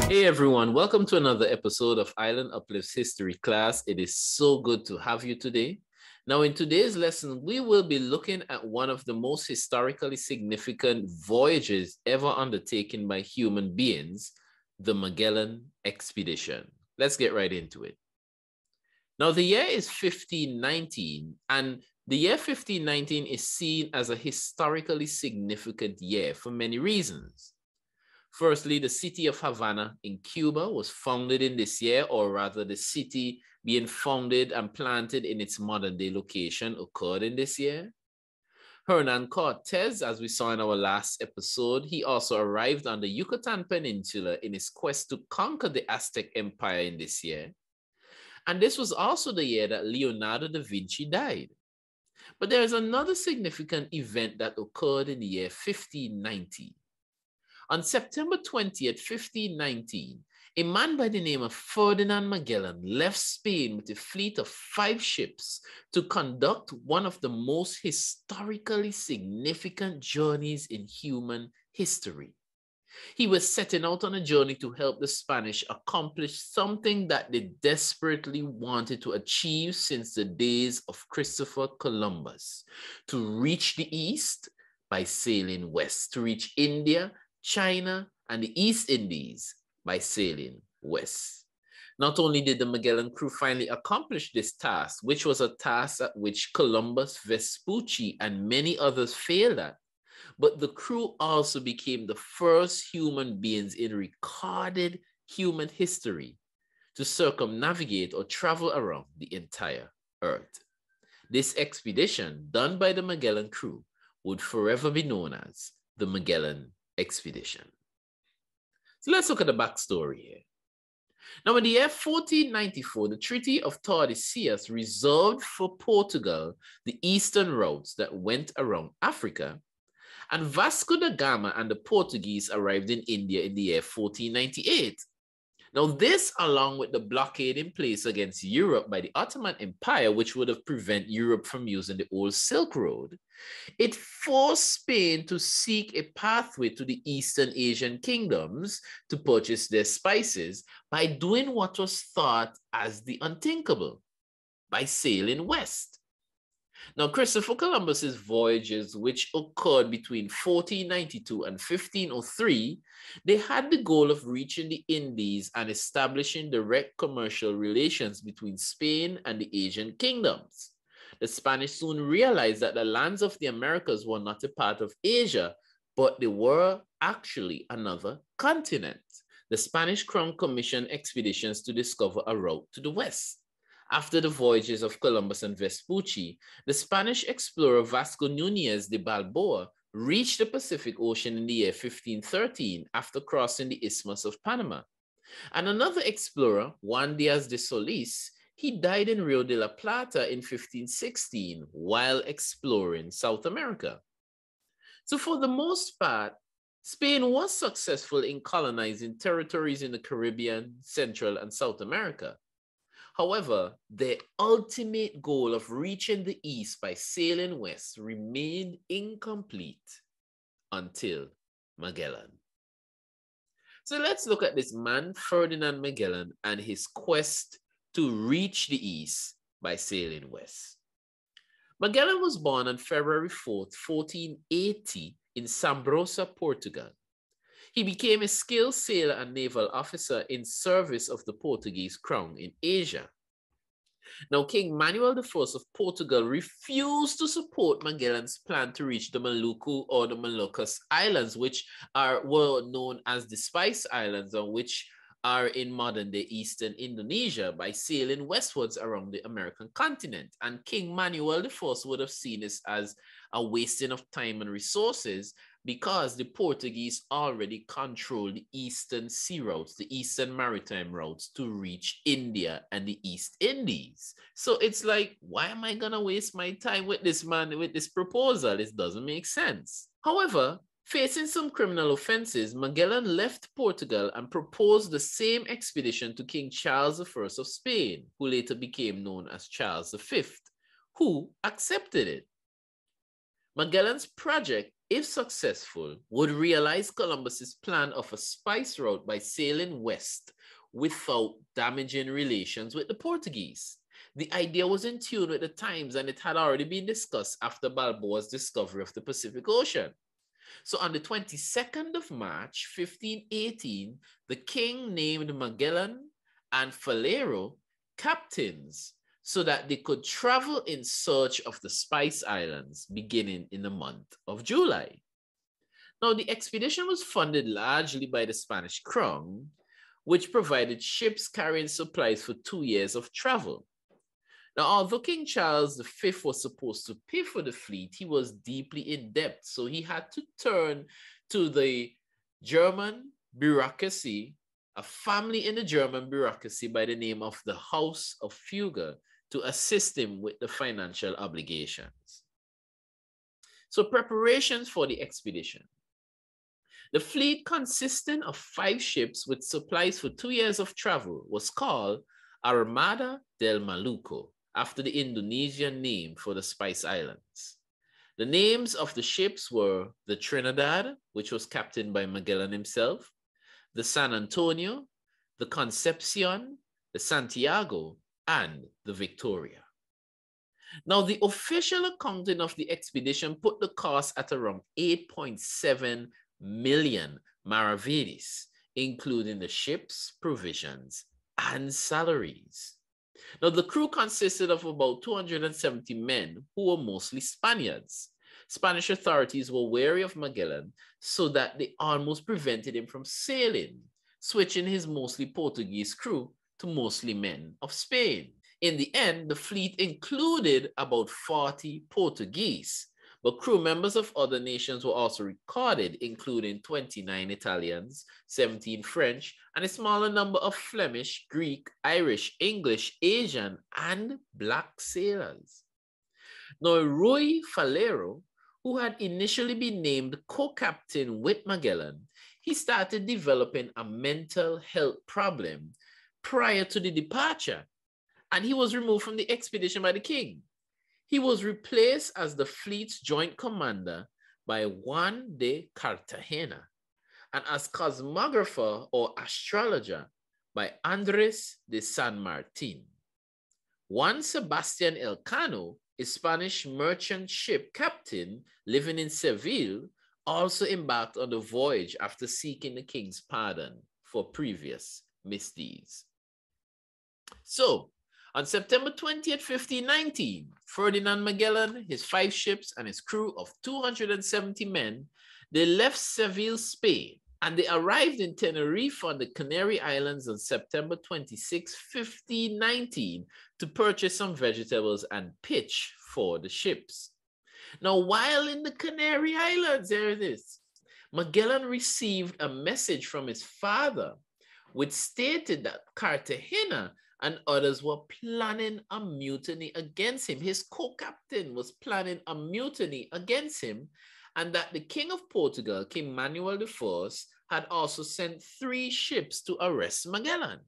Hey everyone, welcome to another episode of Island Uplift's history class. It is so good to have you today. Now, in today's lesson, we will be looking at one of the most historically significant voyages ever undertaken by human beings, the Magellan Expedition. Let's get right into it. Now, the year is 1519, and the year 1519 is seen as a historically significant year for many reasons. Firstly, the city of Havana in Cuba was founded in this year, or rather the city being founded and planted in its modern-day location occurred in this year. Hernan Cortez, as we saw in our last episode, he also arrived on the Yucatan Peninsula in his quest to conquer the Aztec Empire in this year. And this was also the year that Leonardo da Vinci died. But there is another significant event that occurred in the year 1590. On September 20th, 1519, a man by the name of Ferdinand Magellan left Spain with a fleet of 5 ships to conduct one of the most historically significant journeys in human history. He was setting out on a journey to help the Spanish accomplish something that they desperately wanted to achieve since the days of Christopher Columbus: to reach the East by sailing west, to reach India, China, and the East Indies by sailing west. Not only did the Magellan crew finally accomplish this task, which was a task at which Columbus, Vespucci, and many others failed at, but the crew also became the first human beings in recorded human history to circumnavigate or travel around the entire Earth. This expedition, done by the Magellan crew, would forever be known as the Magellan Expedition. So let's look at the backstory here. Now, in the year 1494, the Treaty of Tordesillas reserved for Portugal the eastern routes that went around Africa, and Vasco da Gama and the Portuguese arrived in India in the year 1498. Now, this, along with the blockade in place against Europe by the Ottoman Empire, which would have prevented Europe from using the old Silk Road, it forced Spain to seek a pathway to the Eastern Asian kingdoms to purchase their spices by doing what was thought as the unthinkable, by sailing west. Now, Christopher Columbus's voyages, which occurred between 1492 and 1503, they had the goal of reaching the Indies and establishing direct commercial relations between Spain and the Asian kingdoms. The Spanish soon realized that the lands of the Americas were not a part of Asia, but they were actually another continent. The Spanish Crown commissioned expeditions to discover a route to the west. After the voyages of Columbus and Vespucci, the Spanish explorer Vasco Núñez de Balboa reached the Pacific Ocean in the year 1513 after crossing the Isthmus of Panama. And another explorer, Juan Díaz de Solís, he died in Rio de la Plata in 1516 while exploring South America. So for the most part, Spain was successful in colonizing territories in the Caribbean, Central, and South America. However, their ultimate goal of reaching the East by sailing west remained incomplete until Magellan. So let's look at this man, Ferdinand Magellan, and his quest to reach the East by sailing west. Magellan was born on February 4th, 1480 in Sabrosa, Portugal. He became a skilled sailor and naval officer in service of the Portuguese crown in Asia. Now, King Manuel I of Portugal refused to support Magellan's plan to reach the Maluku or the Moluccas Islands, which were known as the Spice Islands, and which are in modern-day eastern Indonesia, by sailing westwards around the American continent. And King Manuel I would have seen this as a wasting of time and resources, because the Portuguese already controlled the eastern sea routes, the eastern maritime routes to reach India and the East Indies. So it's like, why am I gonna waste my time with this man, with this proposal? It doesn't make sense. However, facing some criminal offenses, Magellan left Portugal and proposed the same expedition to King Charles I of Spain, who later became known as Charles V, who accepted it. Magellan's project if successful, would realize Columbus's plan of a spice route by sailing west without damaging relations with the Portuguese. The idea was in tune with the times, and it had already been discussed after Balboa's discovery of the Pacific Ocean. So on the 22nd of March, 1518, the king named Magellan and Falero captains so that they could travel in search of the Spice Islands beginning in the month of July. Now, the expedition was funded largely by the Spanish crown, which provided ships carrying supplies for 2 years of travel. Now, although King Charles V was supposed to pay for the fleet, he was deeply in debt, so he had to turn to the German bureaucracy, a family in the German bureaucracy by the name of the House of Fugger, to assist him with the financial obligations. So preparations for the expedition. The fleet, consisting of 5 ships with supplies for 2 years of travel, was called Armada del Maluco, after the Indonesian name for the Spice Islands. The names of the ships were the Trinidad, which was captained by Magellan himself, the San Antonio, the Concepcion, the Santiago, and the Victoria. Now, the official accounting of the expedition put the cost at around 8.7 million maravedis, including the ships, provisions, and salaries. Now, the crew consisted of about 270 men who were mostly Spaniards. Spanish authorities were wary of Magellan, so that they almost prevented him from sailing, switching his mostly Portuguese crew to mostly men of Spain. In the end, the fleet included about 40 Portuguese, but crew members of other nations were also recorded, including 29 Italians, 17 French, and a smaller number of Flemish, Greek, Irish, English, Asian, and Black sailors. Now, Rui Falero, who had initially been named co-captain with Magellan, he started developing a mental health problem prior to the departure, and he was removed from the expedition by the king. He was replaced as the fleet's joint commander by Juan de Cartagena, and as cosmographer or astrologer by Andres de San Martin. Juan Sebastian Elcano, a Spanish merchant ship captain living in Seville, also embarked on the voyage after seeking the king's pardon for previous misdeeds. So, on September 20th, 1519, Ferdinand Magellan, his 5 ships, and his crew of 270 men, they left Seville, Spain, and they arrived in Tenerife on the Canary Islands on September 26, 1519, to purchase some vegetables and pitch for the ships. Now, while in the Canary Islands, there it is, Magellan received a message from his father, which stated that Cartagena and others were planning a mutiny against him. His co-captain was planning a mutiny against him, and that the King of Portugal, King Manuel I, had also sent 3 ships to arrest Magellan.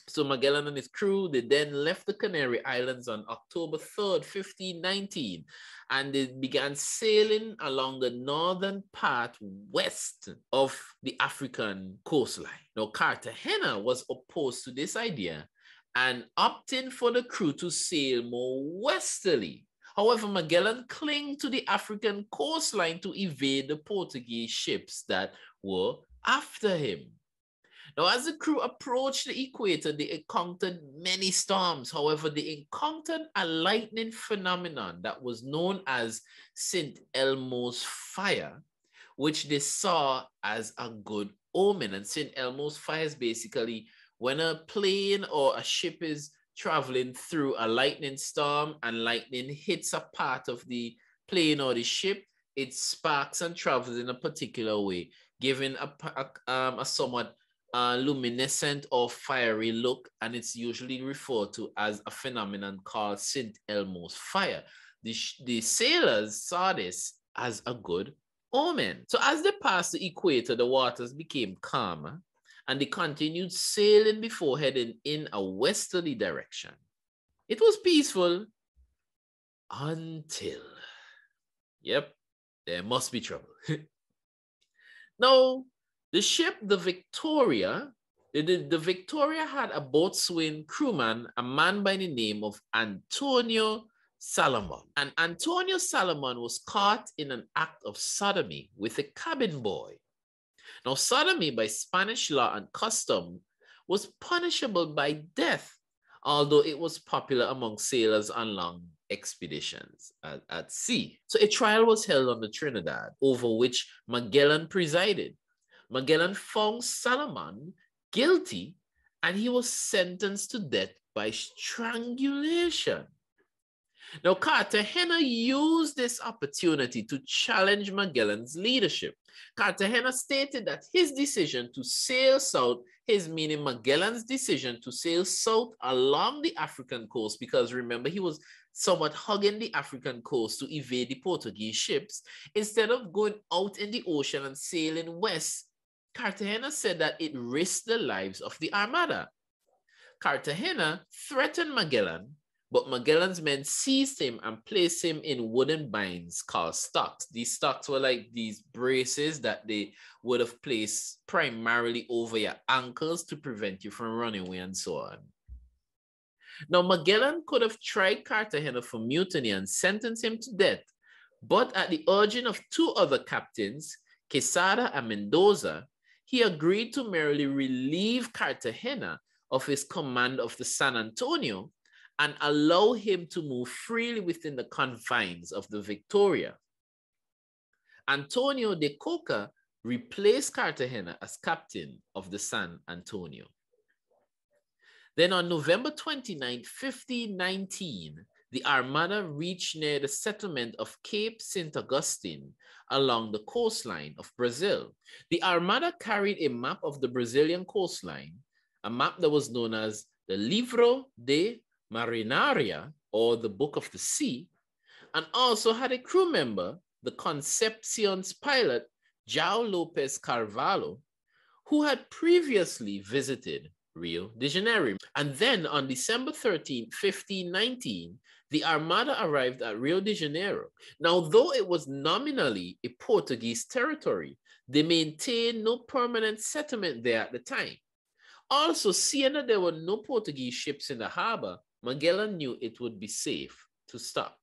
So Magellan and his crew, they then left the Canary Islands on October 3rd, 1519, and they began sailing along the northern part west of the African coastline. Now, Cartagena was opposed to this idea and opting for the crew to sail more westerly. However, Magellan clung to the African coastline to evade the Portuguese ships that were after him. Now, as the crew approached the equator, they encountered many storms. However, they encountered a lightning phenomenon that was known as St. Elmo's fire, which they saw as a good omen. And St. Elmo's fire is basically when a plane or a ship is traveling through a lightning storm and lightning hits a part of the plane or the ship, it sparks and travels in a particular way, giving a somewhat luminescent or fiery look, and it's usually referred to as a phenomenon called St. Elmo's fire. The sailors saw this as a good omen. So as they passed the equator, the waters became calmer, and they continued sailing before heading in a westerly direction. It was peaceful until, There must be trouble. Now, the ship, the Victoria, the Victoria had a boatswain crewman, a man by the name of Antonio Salomon. And Antonio Salomon was caught in an act of sodomy with a cabin boy. Now, sodomy by Spanish law and custom was punishable by death, although it was popular among sailors on long expeditions at sea. So a trial was held on the Trinidad, over which Magellan presided. Magellan found Salomon guilty, and he was sentenced to death by strangulation. Now, Cartagena used this opportunity to challenge Magellan's leadership. Cartagena stated that his decision to sail south, meaning Magellan's decision to sail south along the African coast, because remember, he was somewhat hugging the African coast to evade the Portuguese ships, instead of going out in the ocean and sailing west, Cartagena said that it risked the lives of the Armada. Cartagena threatened Magellan, but Magellan's men seized him and placed him in wooden binds called stocks. These stocks were like these braces that they would have placed primarily over your ankles to prevent you from running away and so on. Now, Magellan could have tried Cartagena for mutiny and sentenced him to death, but at the urging of two other captains, Quesada and Mendoza, he agreed to merely relieve Cartagena of his command of the San Antonio and allow him to move freely within the confines of the Victoria. Antonio de Coca replaced Cartagena as captain of the San Antonio. Then on November 29, 1519, the Armada reached near the settlement of Cape St. Augustine along the coastline of Brazil. The Armada carried a map of the Brazilian coastline, a map that was known as the Livro de Marinaria, or the Book of the Sea, and also had a crew member, the Concepcion's pilot, João Lopes Carvalho, who had previously visited Rio de Janeiro. And then on December 13, 1519, the Armada arrived at Rio de Janeiro. Now, though it was nominally a Portuguese territory, they maintained no permanent settlement there at the time. Also, seeing that there were no Portuguese ships in the harbor, Magellan knew it would be safe to stop.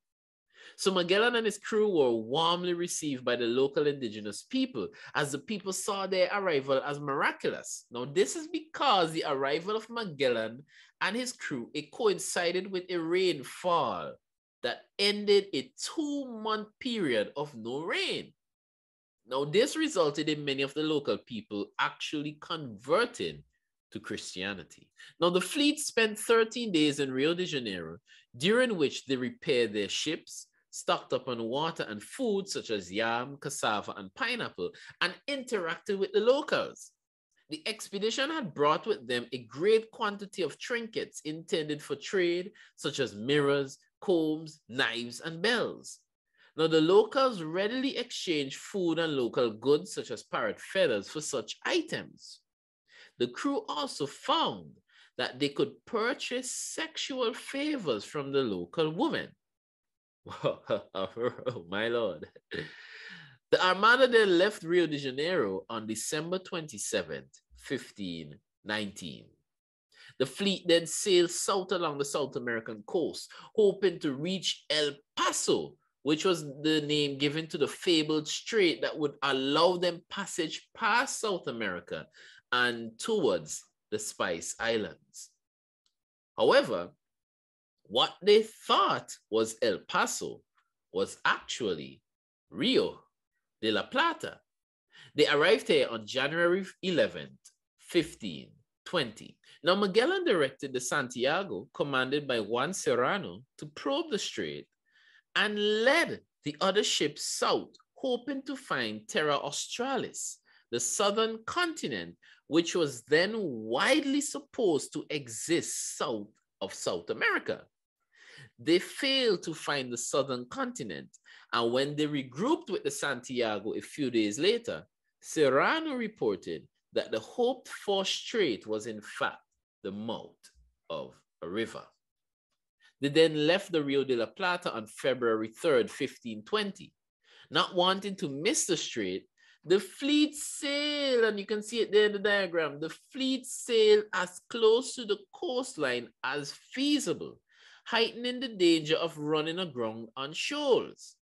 So Magellan and his crew were warmly received by the local indigenous people, as the people saw their arrival as miraculous. Now, this is because the arrival of Magellan and his crew, it coincided with a rainfall that ended a 2-month period of no rain. Now, this resulted in many of the local people actually converting to Christianity. Now, the fleet spent 13 days in Rio de Janeiro, during which they repaired their ships, stocked up on water and food such as yam, cassava, and pineapple, and interacted with the locals. The expedition had brought with them a great quantity of trinkets intended for trade, such as mirrors, combs, knives, and bells. Now, the locals readily exchanged food and local goods such as parrot feathers for such items. The crew also found that they could purchase sexual favors from the local women. Oh, my Lord. The Armada then left Rio de Janeiro on December 27th, 1519. The fleet then sailed south along the South American coast, hoping to reach El Paso, which was the name given to the fabled strait that would allow them passage past South America and towards the Spice Islands. However, what they thought was El Paso was actually Rio de la Plata. They arrived here on January 11th, 1520. Now, Magellan directed the Santiago, commanded by Juan Serrano, to probe the strait and led the other ships south, hoping to find Terra Australis, the southern continent, which was then widely supposed to exist south of South America. They failed to find the southern continent, and when they regrouped with the Santiago a few days later, Serrano reported that the hoped-for strait was in fact the mouth of a river. They then left the Rio de la Plata on February 3rd, 1520. Not wanting to miss the strait, the fleet sailed, and you can see it there in the diagram, the fleet sailed as close to the coastline as feasible, heightening the danger of running aground on shoals.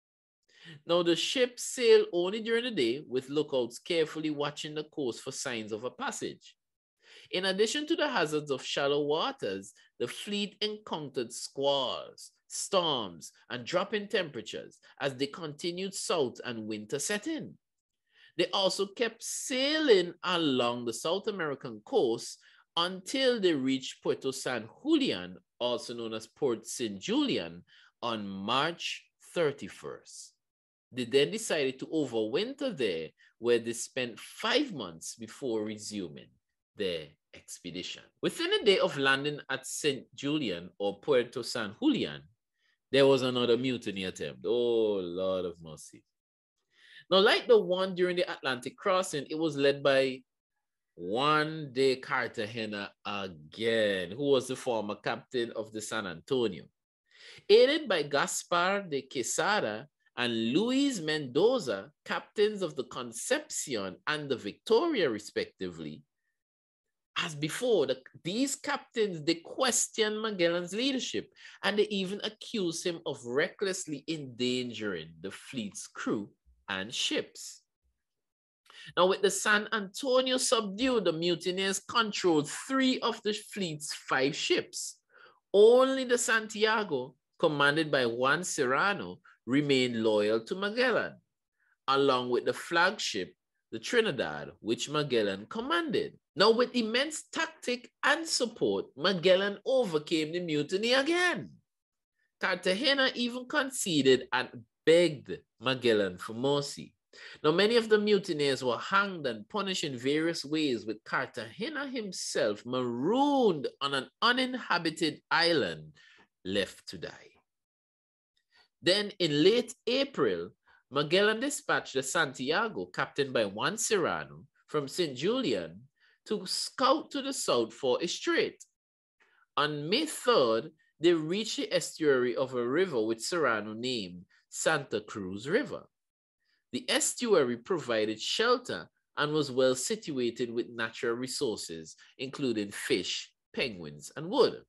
Now, the ship sailed only during the day, with lookouts carefully watching the coast for signs of a passage. In addition to the hazards of shallow waters, the fleet encountered squalls, storms, and dropping temperatures as they continued south and winter set in. They also kept sailing along the South American coast until they reached Puerto San Julian, also known as Port St. Julian, on March 31st. They then decided to overwinter there, where they spent 5 months before resuming their expedition. Within a day of landing at St. Julian or Puerto San Julian, there was another mutiny attempt. Oh, Lord of mercy. Now, like the one during the Atlantic crossing, it was led by Juan de Cartagena again, who was the former captain of the San Antonio. Aided by Gaspar de Quesada and Luis Mendoza, captains of the Concepcion and the Victoria, respectively. As before, these captains, they questioned Magellan's leadership, and they even accused him of recklessly endangering the fleet's crew and ships. Now, with the San Antonio subdued, the mutineers controlled 3 of the fleet's 5 ships. Only the Santiago, commanded by Juan Serrano, remained loyal to Magellan, along with the flagship, the Trinidad, which Magellan commanded. Now, with immense tactic and support, Magellan overcame the mutiny again. Cartagena even conceded and begged Magellan for mercy. Now, many of the mutineers were hanged and punished in various ways, with Cartagena himself marooned on an uninhabited island, left to die. Then, in late April, Magellan dispatched the Santiago, captained by Juan Serrano, from St. Julian to scout to the south for a strait. On May 3rd, they reached the estuary of a river which Serrano named Santa Cruz River. The estuary provided shelter and was well situated with natural resources, including fish, penguins, and wood.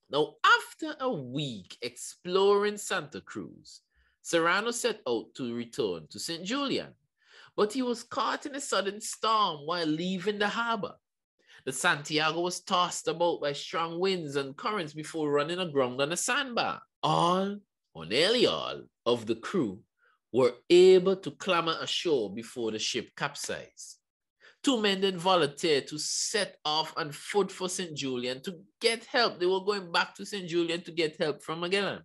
Now, after a week exploring Santa Cruz, Serrano set out to return to St. Julian, but he was caught in a sudden storm while leaving the harbor. The Santiago was tossed about by strong winds and currents before running aground on a sandbar. All, or nearly all, of the crew were able to clamber ashore before the ship capsized. 2 men then volunteered to set off on foot for St. Julian to get help. They were going back to St. Julian to get help from Magellan.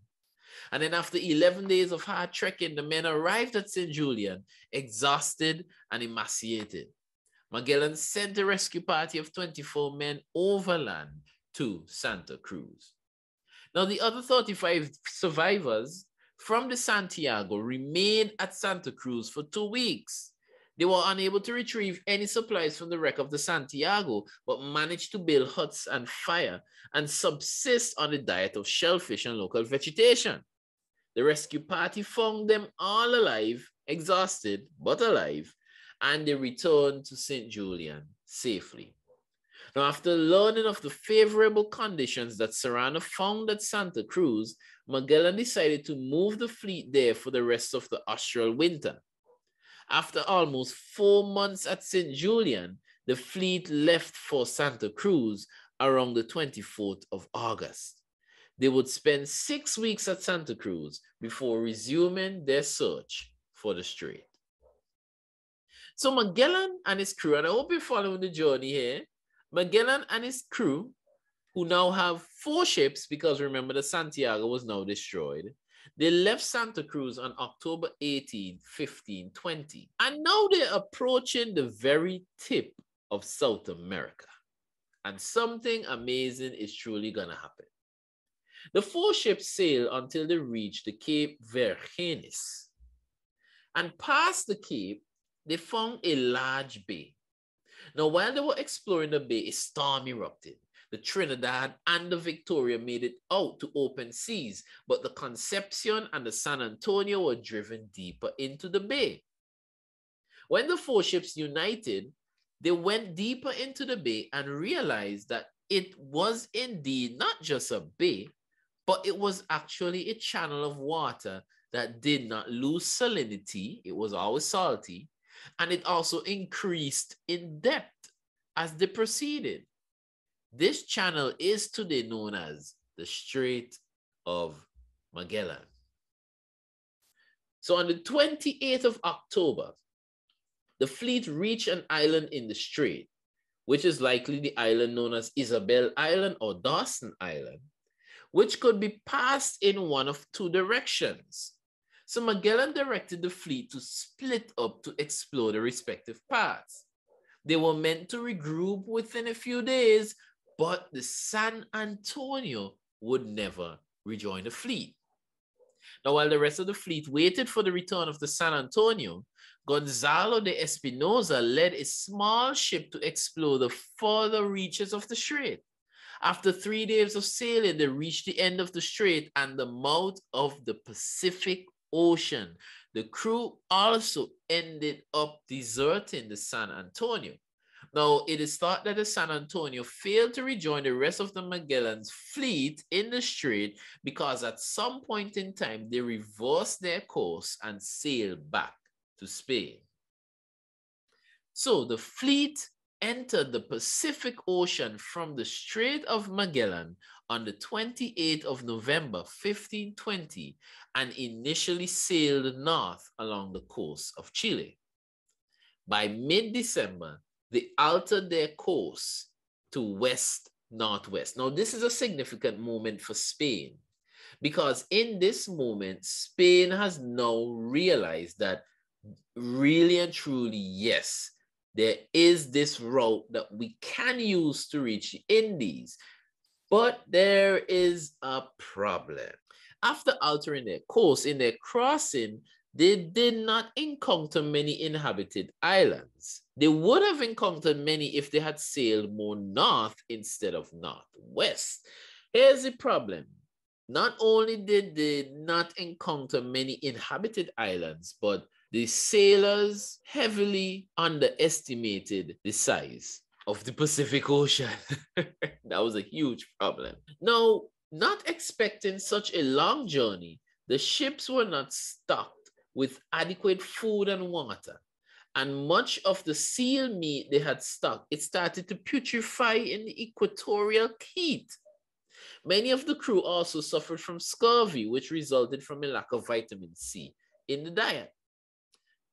And then after 11 days of hard trekking, the men arrived at St. Julian, exhausted and emaciated. Magellan sent a rescue party of 24 men overland to Santa Cruz. Now, the other 35 survivors from the Santiago remained at Santa Cruz for 2 weeks. They were unable to retrieve any supplies from the wreck of the Santiago, but managed to build huts and fire and subsist on a diet of shellfish and local vegetation. The rescue party found them all alive, exhausted, but alive, and they returned to St. Julian safely. Now, after learning of the favorable conditions that Serrano found at Santa Cruz, Magellan decided to move the fleet there for the rest of the austral winter. After almost 4 months at St. Julian, the fleet left for Santa Cruz around the 24th of August. They would spend 6 weeks at Santa Cruz before resuming their search for the strait. So Magellan and his crew, and I hope you're following the journey here, Magellan and his crew, who now have 4 ships, because remember the Santiago was now destroyed, they left Santa Cruz on October 18, 1520. And now they're approaching the very tip of South America. And something amazing is truly gonna happen. The 4 ships sailed until they reached the Cape Vergennes. And past the cape, they found a large bay. Now, while they were exploring the bay, a storm erupted. The Trinidad and the Victoria made it out to open seas, but the Concepcion and the San Antonio were driven deeper into the bay. When the four ships united, they went deeper into the bay and realized that it was indeed not just a bay, but it was actually a channel of water that did not lose salinity. It was always salty, and it also increased in depth as they proceeded. This channel is today known as the Strait of Magellan. So on the 28th of October, the fleet reached an island in the strait, which is likely the island known as Isabel Island or Dawson Island, which could be passed in one of two directions. So Magellan directed the fleet to split up to explore the respective paths. They were meant to regroup within a few days, but the San Antonio would never rejoin the fleet. Now, while the rest of the fleet waited for the return of the San Antonio, Gonzalo de Espinosa led a small ship to explore the further reaches of the strait. After 3 days of sailing, they reached the end of the strait and the mouth of the Pacific Ocean. The crew also ended up deserting the San Antonio. Now, it is thought that the San Antonio failed to rejoin the rest of the Magellan's fleet in the strait because at some point in time, they reversed their course and sailed back to Spain. So the fleet entered the Pacific Ocean from the Strait of Magellan on the 28th of November, 1520, and initially sailed north along the coast of Chile. By mid-December, they altered their course to west-northwest. Now, this is a significant moment for Spain because in this moment, Spain has now realized that really and truly, yes, there is this route that we can use to reach the Indies, but there is a problem. After altering their course in their crossing, they did not encounter many inhabited islands. They would have encountered many if they had sailed more north instead of northwest. Here's the problem. Not only did they not encounter many inhabited islands, but the sailors heavily underestimated the size of the Pacific Ocean. That was a huge problem. Now, not expecting such a long journey, the ships were not stocked with adequate food and water, and much of the seal meat they had stocked, it started to putrefy in the equatorial heat. Many of the crew also suffered from scurvy, which resulted from a lack of vitamin C in the diet.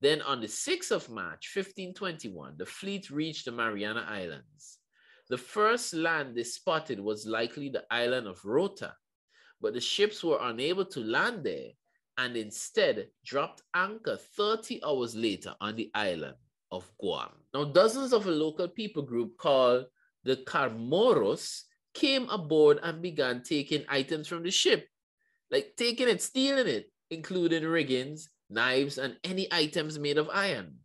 Then on the 6th of March, 1521, the fleet reached the Mariana Islands. The first land they spotted was likely the island of Rota, but the ships were unable to land there and instead dropped anchor 30 hours later on the island of Guam. Now, dozens of a local people group called the Carmoros came aboard and began taking items from the ship, like taking it, stealing it, including riggings, knives, and any items made of iron.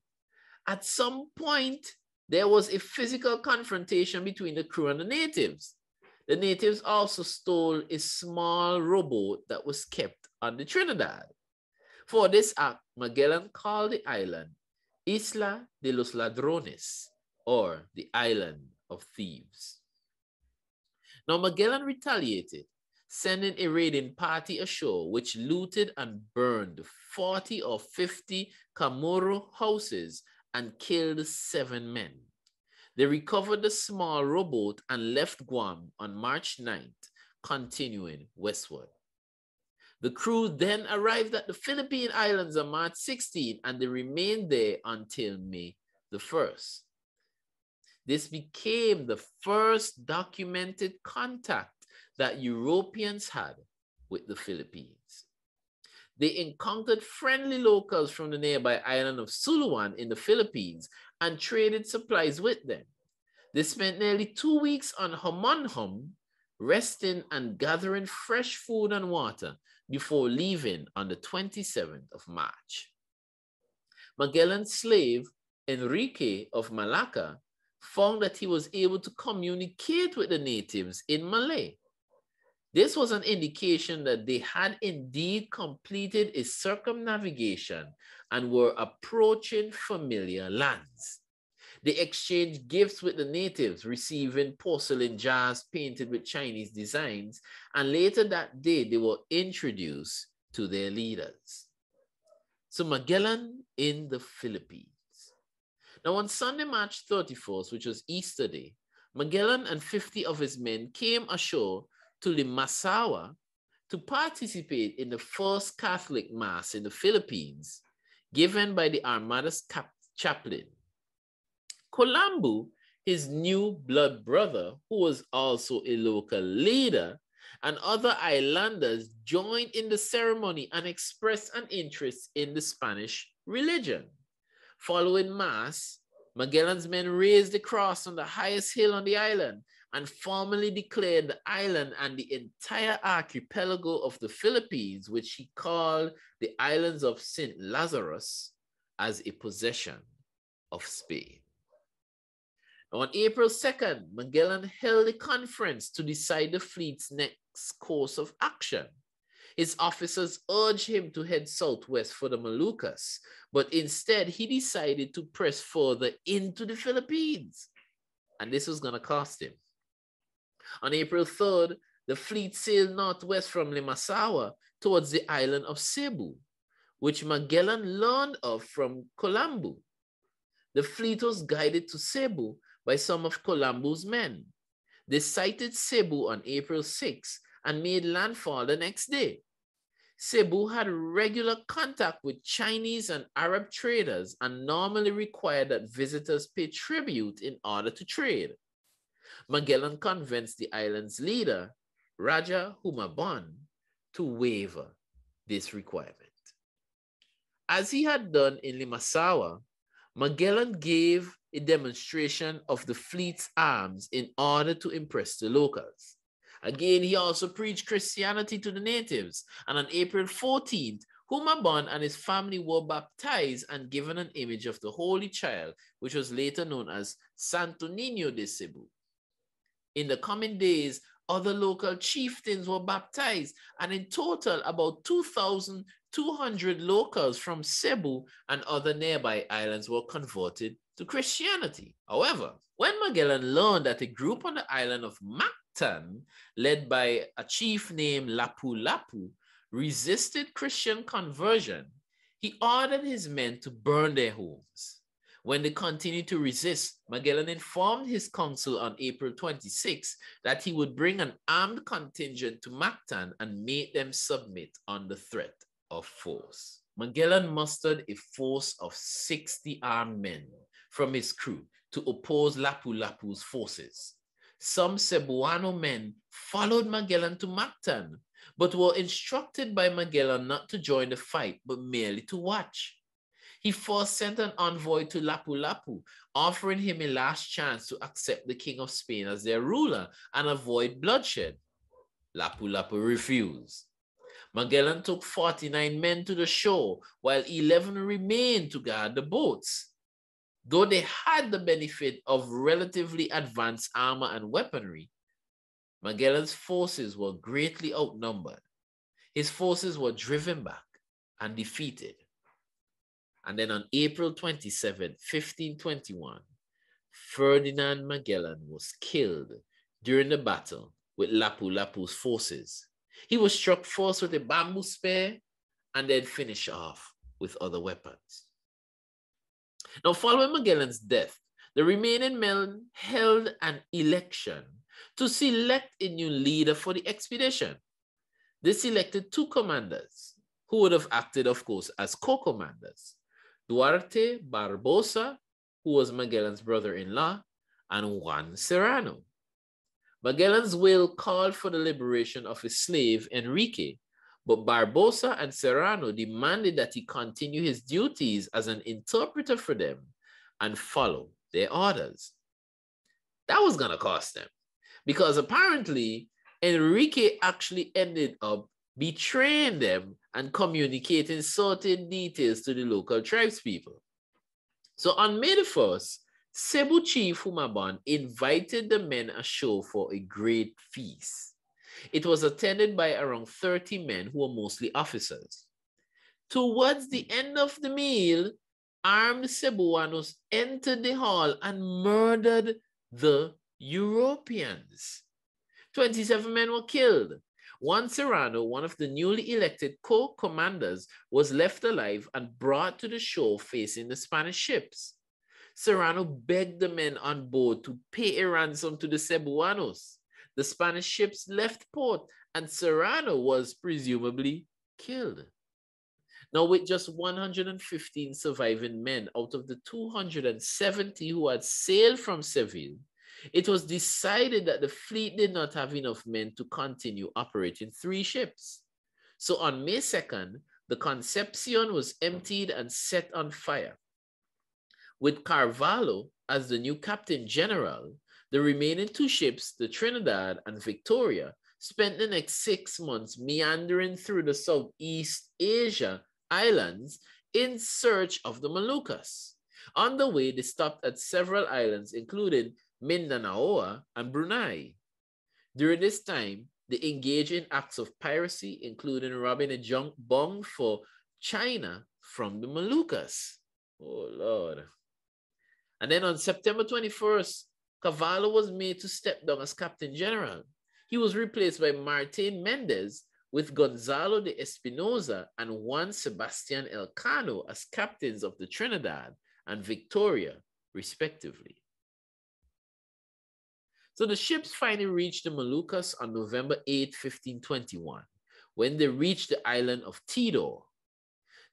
At some point, there was a physical confrontation between the crew and the natives. The natives also stole a small rowboat that was kept on the Trinidad. For this act, Magellan called the island Isla de los Ladrones, or the Island of Thieves. Now, Magellan retaliated, sending a raiding party ashore, which looted and burned 40 or 50 Chamorro houses and killed 7 men. They recovered the small rowboat and left Guam on March 9th, continuing westward. The crew then arrived at the Philippine Islands on March 16th, and they remained there until May the 1st. This became the first documented contact that Europeans had with the Philippines. They encountered friendly locals from the nearby island of Suluan in the Philippines and traded supplies with them. They spent nearly 2 weeks on Homonhom, resting and gathering fresh food and water before leaving on the 27th of March. Magellan's slave, Enrique of Malacca, found that he was able to communicate with the natives in Malay. This was an indication that they had indeed completed a circumnavigation and were approaching familiar lands. They exchanged gifts with the natives, receiving porcelain jars painted with Chinese designs, and later that day they were introduced to their leaders. So Magellan in the Philippines. Now on Sunday, March 31st, which was Easter Day, Magellan and 50 of his men came ashore to Limasawa to participate in the first Catholic Mass in the Philippines, given by the Armada's chaplain. Colombo, his new blood brother, who was also a local leader, and other islanders joined in the ceremony and expressed an interest in the Spanish religion. Following Mass, Magellan's men raised the cross on the highest hill on the island and formally declared the island and the entire archipelago of the Philippines, which he called the islands of St. Lazarus, as a possession of Spain. On April 2nd, Magellan held a conference to decide the fleet's next course of action. His officers urged him to head southwest for the Moluccas, but instead he decided to press further into the Philippines, and this was going to cost him. On April 3rd, the fleet sailed northwest from Limasawa towards the island of Cebu, which Magellan learned of from Colombo. The fleet was guided to Cebu by some of Colombo's men. They sighted Cebu on April 6 and made landfall the next day. Cebu had regular contact with Chinese and Arab traders and normally required that visitors pay tribute in order to trade. Magellan convinced the island's leader, Raja Humabon, to waive this requirement. As he had done in Limasawa, Magellan gave a demonstration of the fleet's arms in order to impress the locals. Again, he also preached Christianity to the natives, and on April 14th, Humabon and his family were baptized and given an image of the Holy Child, which was later known as Santo Niño de Cebu. In the coming days, other local chieftains were baptized, and in total, about 2,200 locals from Cebu and other nearby islands were converted to Christianity. However, when Magellan learned that a group on the island of Mactan, led by a chief named Lapu-Lapu, resisted Christian conversion, he ordered his men to burn their homes. When they continued to resist, Magellan informed his council on April 26 that he would bring an armed contingent to Mactan and make them submit under threat of force. Magellan mustered a force of 60 armed men from his crew to oppose Lapu-Lapu's forces. Some Cebuano men followed Magellan to Mactan, but were instructed by Magellan not to join the fight, but merely to watch. He first sent an envoy to Lapu-Lapu, offering him a last chance to accept the King of Spain as their ruler and avoid bloodshed. Lapu-Lapu refused. Magellan took 49 men to the shore, while 11 remained to guard the boats. Though they had the benefit of relatively advanced armor and weaponry, Magellan's forces were greatly outnumbered. His forces were driven back and defeated. And then on April 27, 1521, Ferdinand Magellan was killed during the battle with Lapu-Lapu's forces. He was struck first with a bamboo spear and then finished off with other weapons. Now, following Magellan's death, the remaining men held an election to select a new leader for the expedition. They selected two commanders who would have acted, of course, as co-commanders. Duarte Barbosa, who was Magellan's brother-in-law, and Juan Serrano. Magellan's will called for the liberation of his slave, Enrique, but Barbosa and Serrano demanded that he continue his duties as an interpreter for them and follow their orders. That was going to cost them, because apparently Enrique actually ended up betraying them and communicating certain details to the local tribespeople. So on May the 1st, Cebu chief Humabon invited the men ashore for a great feast. It was attended by around 30 men who were mostly officers. Towards the end of the meal, armed Cebuanos entered the hall and murdered the Europeans. 27 men were killed. Juan Serrano, one of the newly elected co-commanders, was left alive and brought to the shore facing the Spanish ships. Serrano begged the men on board to pay a ransom to the Cebuanos. The Spanish ships left port and Serrano was presumably killed. Now, with just 115 surviving men out of the 270 who had sailed from Seville, it was decided that the fleet did not have enough men to continue operating 3 ships. So on May 2nd, the Concepcion was emptied and set on fire. With Carvalho as the new captain general, the remaining 2 ships, the Trinidad and Victoria, spent the next 6 months meandering through the Southeast Asia islands in search of the Moluccas. On the way, they stopped at several islands, including Mindanao and Brunei. During this time, they engaged in acts of piracy, including robbing a junk bong for China from the Moluccas. Oh, Lord. And then on September 21st, Carvalho was made to step down as Captain General. He was replaced by Martin Mendez, with Gonzalo de Espinosa and Juan Sebastian Elcano as captains of the Trinidad and Victoria, respectively. So the ships finally reached the Moluccas on November 8, 1521, when they reached the island of Tidor.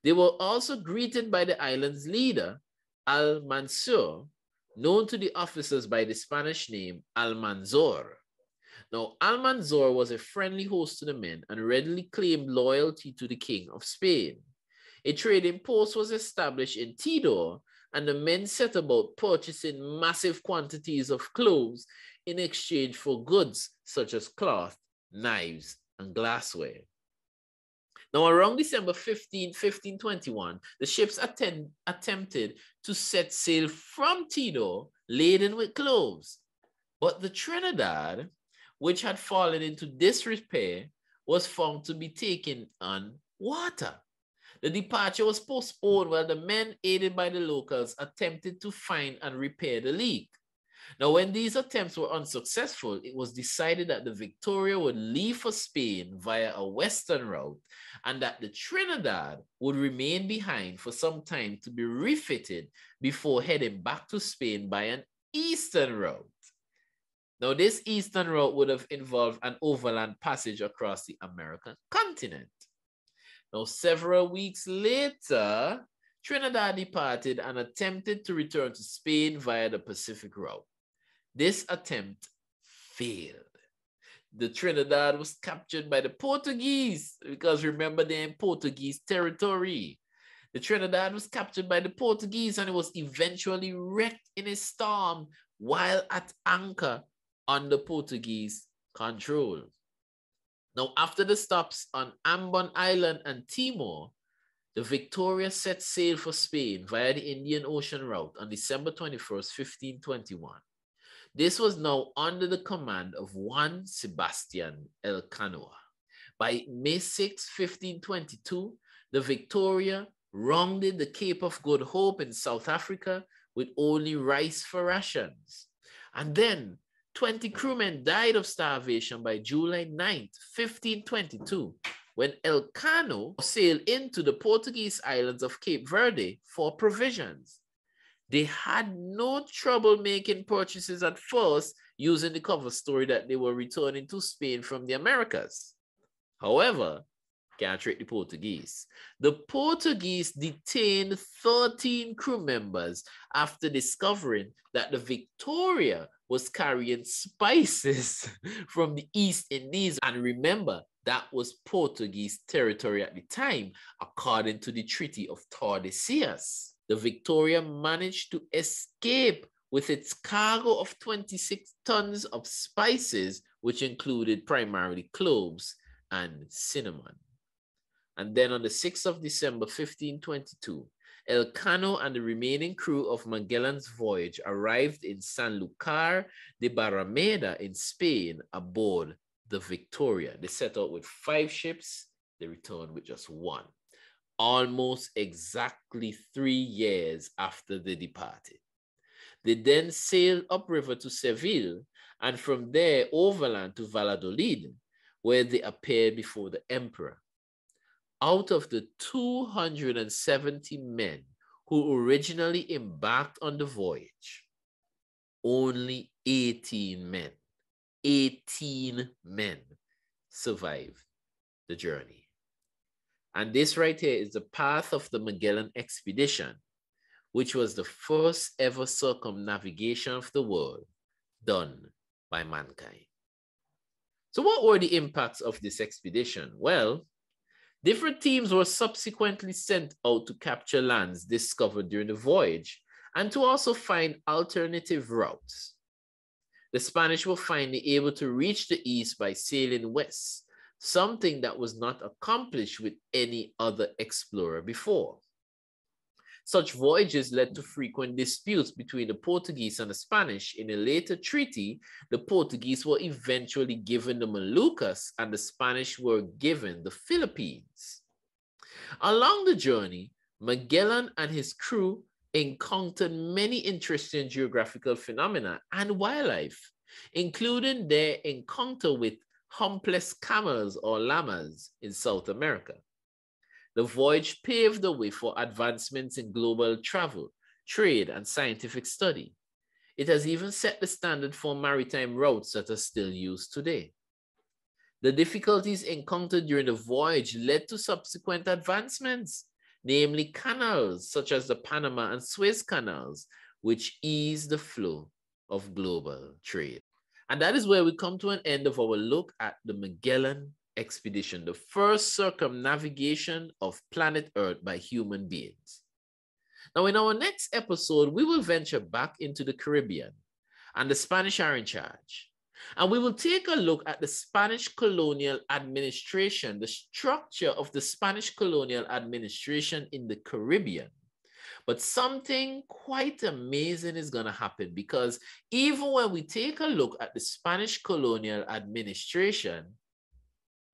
They were also greeted by the island's leader, Almanzor, known to the officers by the Spanish name Almanzor. Now, Almanzor was a friendly host to the men and readily claimed loyalty to the King of Spain. A trading post was established in Tidor, and the men set about purchasing massive quantities of cloves in exchange for goods such as cloth, knives, and glassware. Now, around December 15, 1521, the ships attempted to set sail from Tidor laden with cloves, but the Trinidad, which had fallen into disrepair, was found to be taken on water. The departure was postponed while the men, aided by the locals, attempted to find and repair the leak. Now, when these attempts were unsuccessful, it was decided that the Victoria would leave for Spain via a western route and that the Trinidad would remain behind for some time to be refitted before heading back to Spain by an eastern route. Now, this eastern route would have involved an overland passage across the American continent. Now, several weeks later, Trinidad departed and attempted to return to Spain via the Pacific route. This attempt failed. The Trinidad was captured by the Portuguese, because remember, they're in Portuguese territory. The Trinidad was captured by the Portuguese and it was eventually wrecked in a storm while at anchor under Portuguese control. Now, after the stops on Ambon Island and Timor, the Victoria set sail for Spain via the Indian Ocean route on December 21st, 1521. This was now under the command of Juan Sebastian Elcano. By May 6, 1522, the Victoria rounded the Cape of Good Hope in South Africa with only rice for rations. And then 20 crewmen died of starvation by July 9th, 1522, when Elcano sailed into the Portuguese islands of Cape Verde for provisions. They had no trouble making purchases at first, using the cover story that they were returning to Spain from the Americas. However, can't trick the Portuguese. The Portuguese detained 13 crew members after discovering that the Victoria was carrying spices from the East Indies. And remember, that was Portuguese territory at the time, according to the Treaty of Tordesillas. The Victoria managed to escape with its cargo of 26 tons of spices, which included primarily cloves and cinnamon. And then on the 6th of December, 1522, Elcano and the remaining crew of Magellan's voyage arrived in Sanlúcar de Barrameda in Spain aboard the Victoria. They set out with 5 ships. They returned with just 1, almost exactly 3 years after they departed. They then sailed upriver to Seville and from there overland to Valladolid, where they appeared before the emperor. Out of the 270 men who originally embarked on the voyage, only 18 men survived the journey. And this right here is the path of the Magellan Expedition, which was the first ever circumnavigation of the world done by mankind. So what were the impacts of this expedition? Well, different teams were subsequently sent out to capture lands discovered during the voyage and to also find alternative routes. The Spanish were finally able to reach the east by sailing west, something that was not accomplished with any other explorer before. Such voyages led to frequent disputes between the Portuguese and the Spanish. In a later treaty, the Portuguese were eventually given the Moluccas and the Spanish were given the Philippines. Along the journey, Magellan and his crew encountered many interesting geographical phenomena and wildlife, including their encounter with humpless camels or llamas in South America. The voyage paved the way for advancements in global travel, trade, and scientific study. It has even set the standard for maritime routes that are still used today. The difficulties encountered during the voyage led to subsequent advancements, namely canals such as the Panama and Suez canals, which eased the flow of global trade. And that is where we come to an end of our look at the Magellan Expedition, the first circumnavigation of planet Earth by human beings. Now, in our next episode, we will venture back into the Caribbean, and the Spanish are in charge. And we will take a look at the Spanish colonial administration, the structure of the Spanish colonial administration in the Caribbean. But something quite amazing is going to happen, because even when we take a look at the Spanish colonial administration,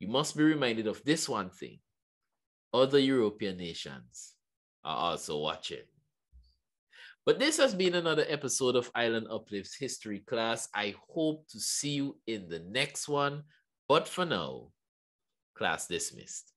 you must be reminded of this one thing: other European nations are also watching. But this has been another episode of Island Uplift's history class. I hope to see you in the next one. But for now, class dismissed.